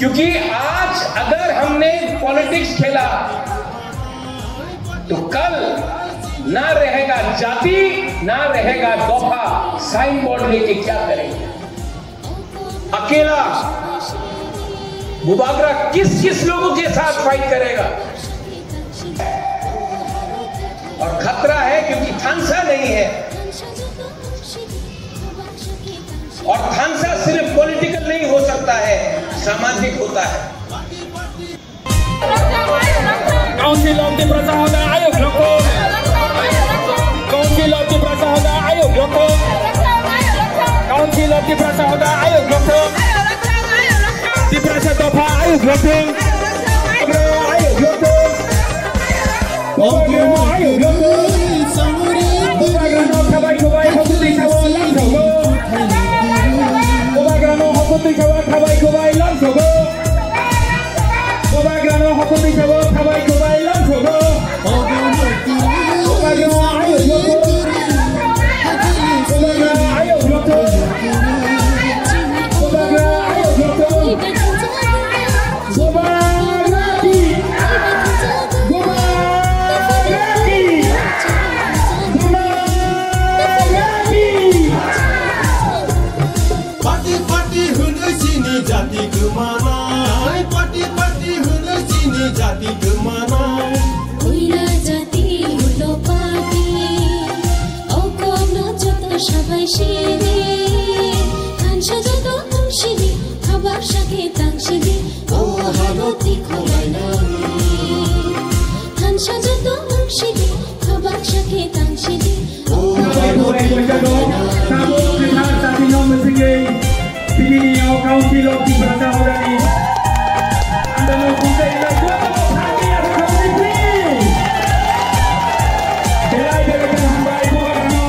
क्योंकि आज अगर हमने पॉलिटिक्स खेला तो कल ना रहेगा जाति, ना रहेगा दफा, साइन बोर्ड लेके क्या करेंगे? अकेला मुबागरा किस किस लोगों के साथ फाइट करेगा? और खतरा है क्योंकि थानसा नहीं है, और थानसा सिर्फ पॉलिटिकल नहीं हो सकता है, सामाजिक होता है। काउंसिल ऑफ द प्रजा होगा आयोग लोगों, काउंसिल ऑफ द प्रजा होगा आयोग लोगों, काउंसिल ऑफ द प्रजा होगा आयोग लोगों, प्रजा दफा आयोग लोगों, आयोग लोगों, आयोग लोगों, खबाई खबाई हकुती खबाई लाम सोगो, ओबाग्रानो हकुती खबाई खबाई लाम सोगो, ओबाग्रानो हकुती खबाई खबाई लाम सोगो, ओबाग्रानो आयोग लोगों, ओबाग्रानो आयोग लोगों, ओबाग्रानो आयोग लोगों, जाति गमाना, पार्टी पार्टी हुनु चिनी जाति गमाना, उइरा जाति हुलो पार्टी, औको नचतो सबै शेरे, थान्सा जतो अंशिदी, खबर सके तांशिदी, ओ हालोती खोलाइनानी, थान्सा जतो अंशिदी, खबर सके तांशिदी, ओ हालोती खोलाइनानी। Pilih yang Council of the Praja Hodani. Anda mempunyai lagu hati yang kami pilih. Belai berikan hamba ibu karena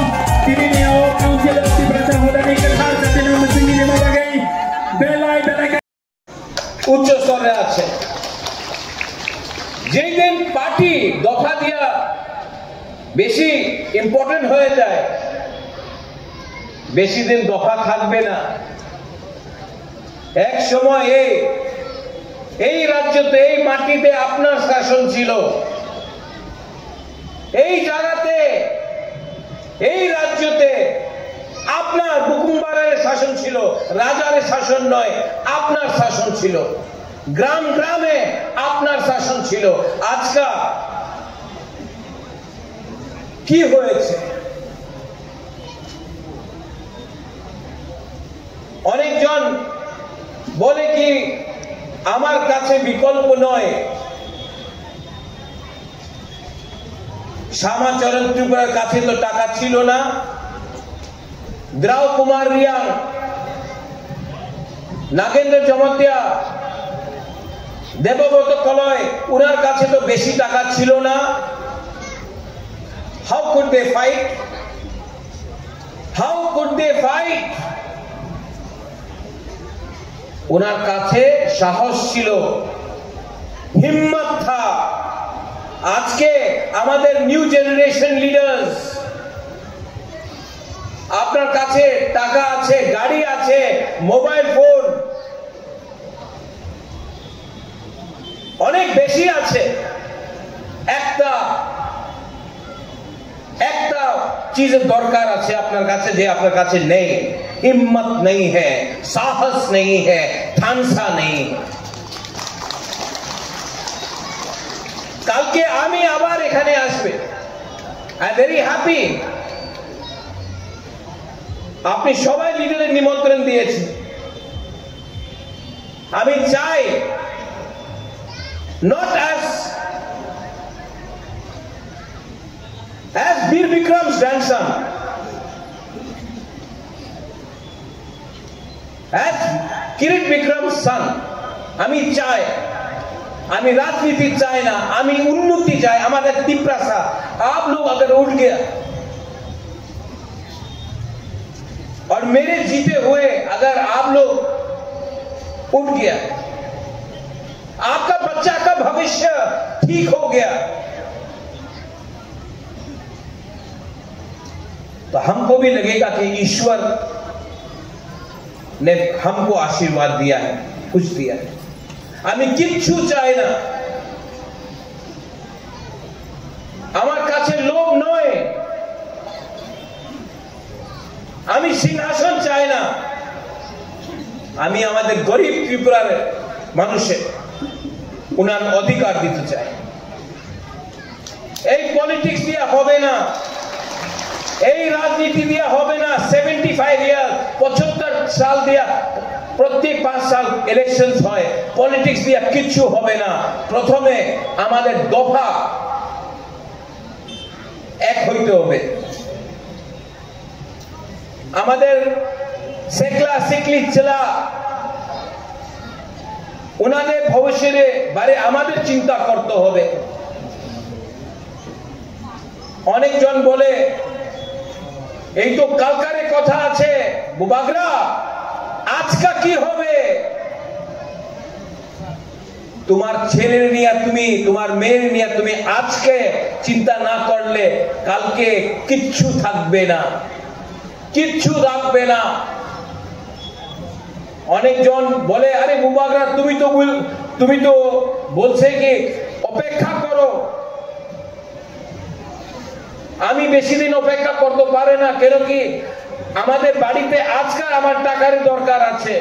pilih yang Council of the Praja Hodani kerana satu nama tinggi lima bagai belai berikan. উচ্চ স্তরে আছে। যেই দিন party দফা দিয়া বেশি important হয়ে যায়, বেশি দিন দফা থাকবে না। এক সময় এই রাজ্যতে, এই মাটিতে আপনার শাসন ছিল, এই জায়গাতে, এই রাজ্যতে আপনার হুকুমবারের শাসন ছিল, রাজার শাসন নয়, আপনার শাসন ছিল। গ্রাম গ্রামে আপনার শাসন ছিল। আজকা কি হয়েছে? অনেকজন বলে কি আমার কাছে বিকল্প নয়, শ্যামাচরণ ত্রিপুরার কাছে তো টাকা ছিল না, দ্রাউ কুমার রিয়াং, নাগেন্দ্র জমতিয়া, দেবব্রত কলয়, উনার কাছে তো বেশি টাকা ছিল না। How could they fight? How could they fight? ওনার কাছে সাহস ছিল, হিম্মত থা। আজকে আমাদের নিউ জেনারেশন লিডার্স, আপনার কাছে টাকা আছে, গাড়ি আছে, মোবাইল ফোন অনেক বেশি আছে। একটা चीज दरकार আছে আপনার কাছে যে আপনার কাছে নেই। हिम्मत नहीं है, साहस नहीं है, थानसा नहीं है। কালকে আমি আবার এখানে আসবে। I am very happy. আপনি সবাই লিডারের নিমন্ত্রণ দিয়েছেন। আমি চাই not as Veer Vikram's grandson, as Kirit Vikram's son, আমি চাই, আমি राजनीति चाहे ना, আমি उन्नति चाहे। हमारे तिप्रासा आप लोग अगर उठ गया और मेरे जीते हुए अगर आप लोग उठ गया, आपका बच्चा का भविष्य ठीक हो गया, तो हमको भी लगेगा कि ईश्वर ने हमको आशीर्वाद दिया है, कुछ दिया है। আমি কিচ্ছু চাই না, আমার কাছে লোভ নয়, আমি সিংহাসন চাই না, আমি আমাদের গরিব ত্রিপুরার মানুষের উনার অধিকার দিতে চাই। এই পলিটিক্স দিয়ে হবে না, এই রাজনীতি দিয়ে হবে না। 75 ইয়ার 75 সাল দিয়া প্রত্যেক 5 সাল ইলেকশন হয়, পলিটিক্স দিয়ে কিচ্ছু হবে না। প্রথমে আমাদের দফা এক হইতে হবে। আমাদের সেকলা সিকলি ছেলা ওনাদের ভবিষ্যতের বারে আমাদের চিন্তা করতে হবে। অনেকজন বলে এই তো কালকারে কথা আছে, বুবাগরা আজকা কি হবে? তোমার ছেলের নিয়ে তুমি, তোমার মেয়ের নিয়ে তুমি আজকে চিন্তা না করলে কালকে কিচ্ছু থাকবে না, কিচ্ছু রাখবে না। অনেকজন বলে আরে বুবাগরা তুমি তো বলছে কি অপেক্ষা করো। আমি বেশি দিন অপেক্ষা করতে পারে না, কেন কি আমাদের বাড়িতে আজকাল আমার টাকার দরকার আছে।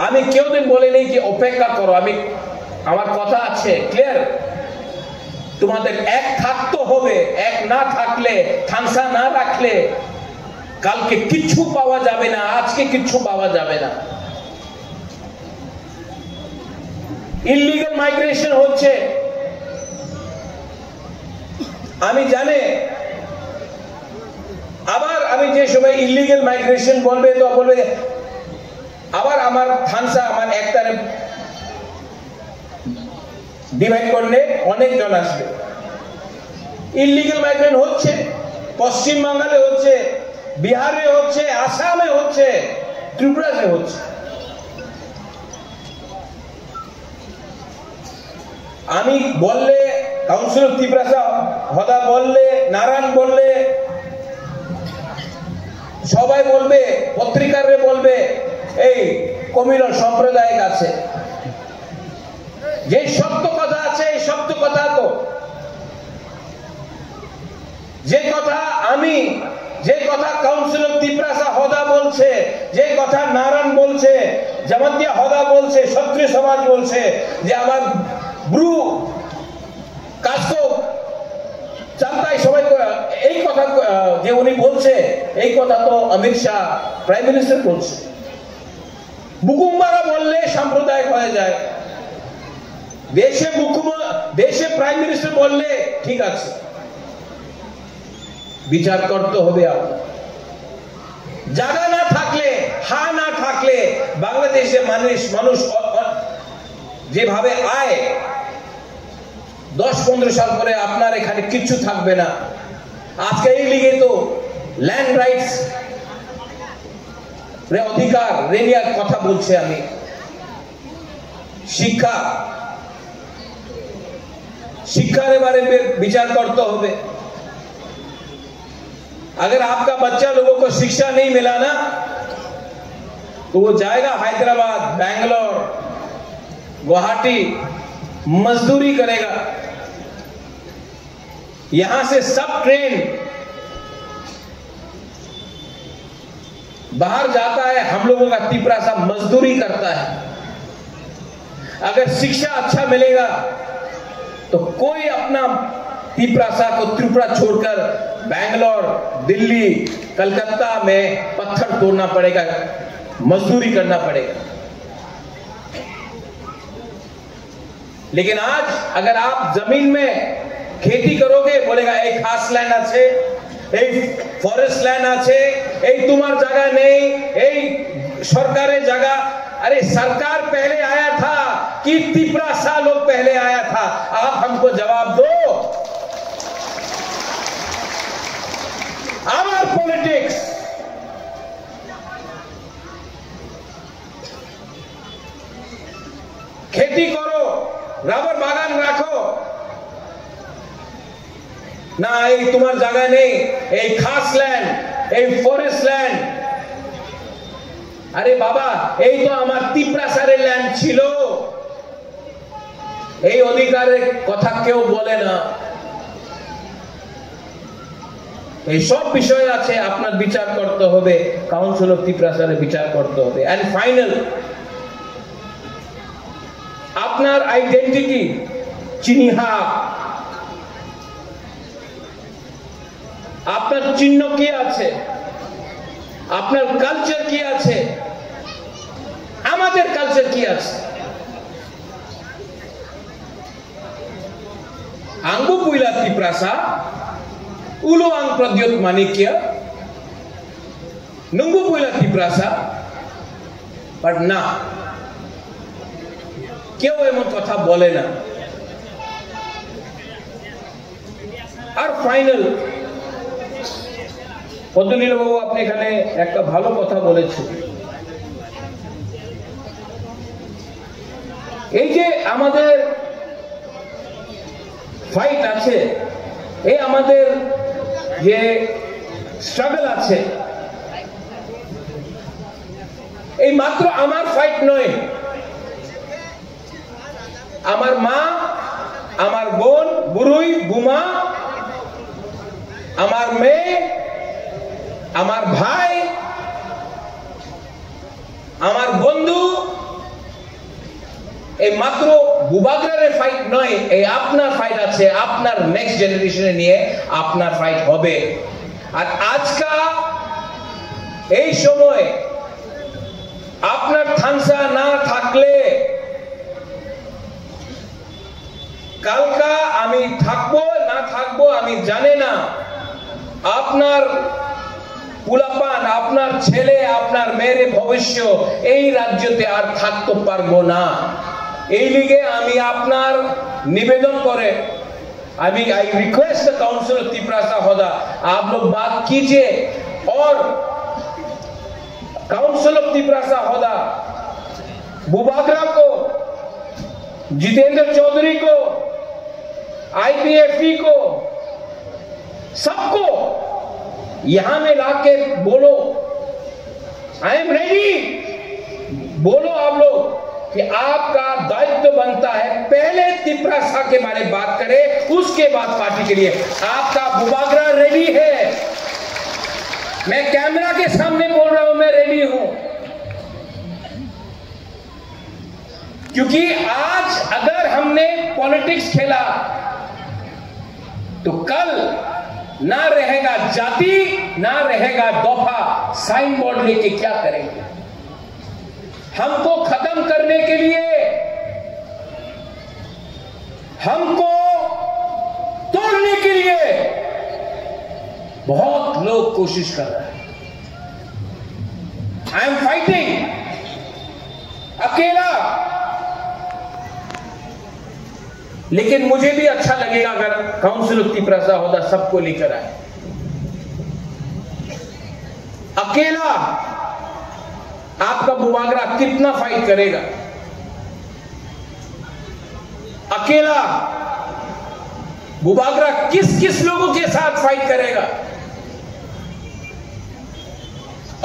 আমি কেউ দিন বলে নেই যে অপেক্ষা করো, আমার কথা আছে ক্লিয়ার। তোমাদের এক থাকতে হবে, এক না থাকলে, থানসা না রাখলে কালকে কিচ্ছু পাওয়া যাবে না, আজকে কিচ্ছু পাওয়া যাবে না। ইললিগাল মাইগ্রেশন হচ্ছে, আমি জানি। আবার আমি যে সময় ইললিগাল মাইগ্রেশন বলবে তো বলবে আবার আমার থানসা আমার একটারে ডিভাইড করলে অনেকজন আসবে। ইললিগাল মাইগ্রেশন হচ্ছে, পশ্চিম বাংলায় হচ্ছে, বিহারে হচ্ছে, আসামে হচ্ছে, ত্রিপুরাতে হচ্ছে। আমি বললে কাউন্সিলর ত্রিপুরা হদা বললে, নারায়ণ বললে, সবাই বলবে, পত্রিকারে বলবে এই কমিউনাল সম্প্রদায়ের কাছে যে সত্য কথা আছে, এই সত্য কথা তো যে কথা আমি, যে কথা কাউন্সিলর ত্রিপুরা হদা বলছে, যে কথা নারায়ণ বলছে, জামাতিয়া হদা বলছে, ক্ষত্রিয় সমাজ বলছে, যে আমার ব্রু কাস্ট চান্তাই সবাই এই কথা যে উনি বলছে, এই কথা তো অমিত শাহ প্রাইম মিনিস্টার বলছে। বুকুম্বারা বললে সাম্প্রদায়িক হয়ে যায়, দেশে প্রাইম মিনিস্টার বললে ঠিক আছে। বিচার করতে হবে। আপনার জায়গা না থাকলে, না থাকলে বাংলাদেশে মানুষ যেভাবে আয় 10-15 সাল পরে আপনার এখানে কিচ্ছু থাকবে না। আজকে এই লিগে তো ল্যান্ড রাইটস অধিকার রেনিয়ার কথা বলছে। আমি शिक्षार बारे में विचार करते हुए, अगर आपका बच्चा लोगों को शिक्षा नहीं मिला ना तो वो जाएगा हैदराबाद, बैंगलोर, गुवाहाटी मजदूरी करेगा। यहां से सब ट्रेन बाहर जाता है, हम लोगों का त्रिपुरा सा मजदूरी करता है। अगर शिक्षा अच्छा मिलेगा तो कोई अपना त्रिपुरा को त्रिपुरा छोड़कर बैंगलोर, दिल्ली, कलकत्ता में पत्थर तोड़ना पड़ेगा, मजदूरी करना पड़ेगा। लेकिन आज अगर आप जमीन में खेती करोगे, बोलेगा एक खास लैंड আছে, এই ফরেস্ট ল্যান্ড আছে, এই তোমার জায়গা নেই, এই সরকারের জায়গা। अरे सरकार पहले आया था कि त्रिपुरा सा लोग पहले आया था? आप हमको जवाब दो। आवर पॉलिटिक्स खेती करो, रबर बागान রাখো না, এই তোমার জায়গা নেই, এই খাস ল্যান্ড, এই ফরেস্ট ল্যান্ড। আরে বাবা, এই তো আমার তিপ্রাসারের ল্যান্ড ছিল, এই অধিকারের কথা কেউ বলে না। এই সব বিষয় আছে, আপনার বিচার করতে হবে, কাউন্সিল অফ তিপ্রাসারে বিচার করতে হবে। এন্ড ফাইনাল, আপনার আইডেন্টিটি চিহ্নিহা, আপনার চিহ্ন কি আছে, আপনার কালচার কি আছে, আমাদের কালচার কি আছে। Angbu puila tiprasa, ulo ang pradyot manikya, nunggu puila tiprasa, but na, কেউ এমন কথা বলে না। আর ফাইনাল, পদ্মনীল বাবু আপনি এখানে একটা ভালো কথা বলেছেন, এই যে আমাদের ফাইট আছে, এই আমাদের যে স্ট্রাগল আছে, এই মাত্র আমার ফাইট নয়, আমার মা, আমার বোন, বুড়ুই, বুমা, আমার মেয়ে, আমার ভাই, আমার বন্ধু, এই মাত্র বুবাগ্রারের ফাইট নয়, এই আপনার ফাইট আছে, আপনার নেক্সট জেনারেশনে নিয়ে আপনার ফাইট হবে। আর আজকা এই সময় আপনার থানসা না থাকলে কালকা আমি থাকবো না থাকবো আমি জানি না, আপনার পুলাপান, আপনার ছেলে, আপনার মেয়ের ভবিষ্য এই রাজ্যতে আর থাকতে পারবো না। এই লিগে আমি আপনার निवेदन करे, I request the council of Tiprasa Hoda, आप लोग बात कीजिए और काउंसिल ऑफ तिप्रासा होदा बुबाग्रा को, जितेंद्र चौधरी को, IPFE को, सबको यहां में लाके बोलो आई एम रेडी, बोलो आप लोग कि आपका दायित्व बनता है पहले तिप्रासा के बारे में बात करें, उसके बाद पार्टी के लिए। आपका बुबाग्रा रेडी है, मैं कैमरा के सामने बोल रहा हूं, मैं रेडी हूं, क्योंकि आज अगर हमने पॉलिटिक्स खेला तो कल ना रहेगा जाति, ना रहेगा दफा, साइन बोर्ड लेके क्या करेंगे। हमको खत्म करने के लिए, हमको तोड़ने के लिए बहुत लोग कोशिश कर रहे हैं। आई एम फाइटिंग अकेला, लेकिन मुझे भी अच्छा लगेगा अगर काउंसिल ऑफ तिप्रासा होदा सबको लेकर आए। अकेला आपका बुबाग्रा कितना फाइट करेगा, अकेला बुबाग्रा किस किस लोगों के साथ फाइट करेगा।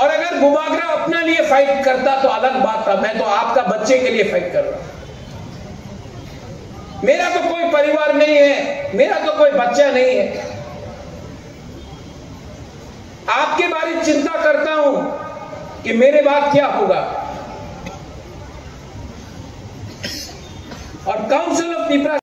और अगर बुबाग्रा अपने लिए फाइट करता तो अलग बात था, मैं तो आपका बच्चे के लिए फाइट कर रहा हूं। मेरा तो कोई परिवार नहीं है, मेरा तो कोई बच्चा नहीं है, आपके बारे में चिंता करता हूं कि मेरे बाद क्या होगा। और काउंसिल ऑफ तिप्रासा